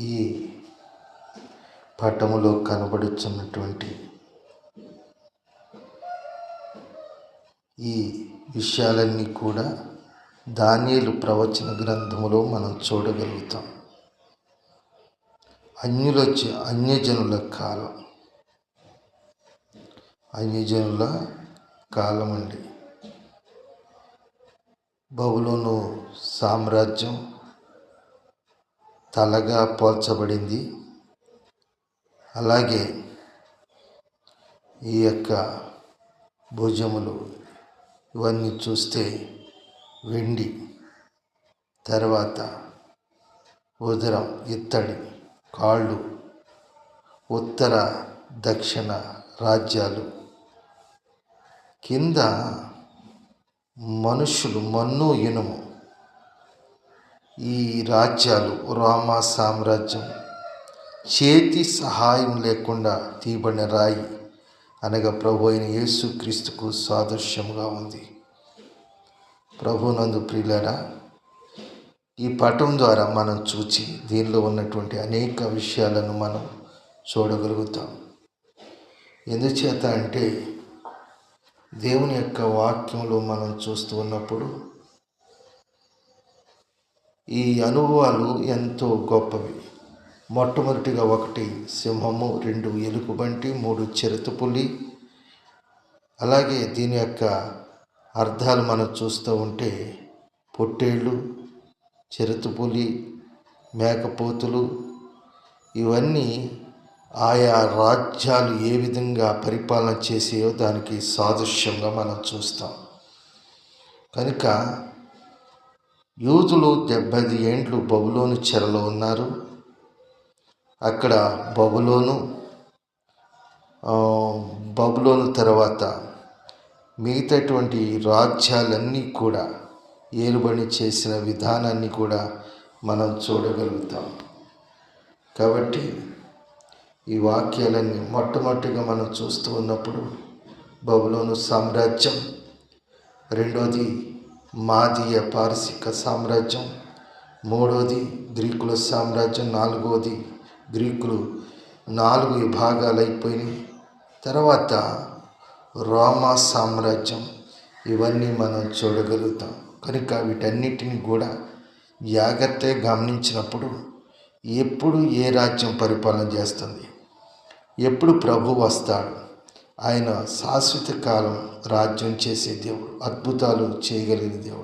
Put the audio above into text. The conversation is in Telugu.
ఈ పటములో కనబడుచున్నటువంటి ఈ విషయాలన్నీ కూడా దానియేలు ప్రవచన గ్రంథములో మనం చూడగలుగుతాం. అన్యజనుల కాలం అండి. బబులోను సామ్రాజ్యం తలగా పోల్చబడింది. అలాగే ఈ యొక్క భుజములు ఇవన్నీ చూస్తే వెండి, తర్వాత ఉదరం ఇత్తడి, కాళ్ళు ఉత్తర దక్షిణ రాజ్యాలు, కింద మనుషులు మన్ను ఇనుము. ఈ రాజ్యాలు రోమా సామ్రాజ్యం చేతి సహాయం లేకుండా తీయబడిన రాయి అనగా ప్రభు అయిన యేసుక్రీస్తుకు సాదృశ్యముగా ఉంది. ప్రభునందు ప్రియులారా, ఈ పటం ద్వారా మనం చూచి దీనిలో ఉన్నటువంటి అనేక విషయాలను మనం చూడగలుగుతాం. ఎందుచేత అంటే దేవుని యొక్క వాక్యంలో మనం చూస్తూ ఉన్నప్పుడు ఈ అనుభవాలు ఎంతో గొప్పవి. మొట్టమొదటిగా 1 సింహము, 2 ఎలుగుబంటి, 3 చిరుతపులి. అలాగే దీని యొక్క అర్థాలు మనం చూస్తూ ఉంటే పొట్టేళ్ళు, చిరుతపులి, మేకపోతులు, ఇవన్నీ ఆయా రాజ్యాలు ఏ విధంగా పరిపాలన చేసేయో దానికి సాదృశ్యంగా మనం చూస్తాం. కనుక యూదులు 70 ఏండ్లు బబులోను చెరలో ఉన్నారు. అక్కడ బబులోను తర్వాత మిగతాటువంటి రాజ్యాలన్నీ కూడా ఏలుబడి చేసిన విధానాన్ని కూడా మనం చూడగలుగుతాం. కాబట్టి ఈ వాక్యాలన్నీ మొట్టమొదటిగా మనం చూస్తూ ఉన్నప్పుడు బబులోను సామ్రాజ్యం, రెండోది మాదీయ పారసిక సామ్రాజ్యం, మూడోది గ్రీకుల సామ్రాజ్యం, నాలుగోది గ్రీకులు 4 విభాగాలు అయిపోయినాయి. తర్వాత రోమా సామ్రాజ్యం, ఇవన్నీ మనం చూడగలుగుతాం. కనుక వీటన్నిటిని కూడా జాగ్రత్తగా గమనించినప్పుడు ఎప్పుడు ఏ రాజ్యం పరిపాలన చేస్తుంది, ఎప్పుడు ప్రభు వస్తాడు, ఆయన శాశ్వత కాలం రాజ్యం చేసే దేవుడు, అద్భుతాలు చేయగలిగిన దేవుడు.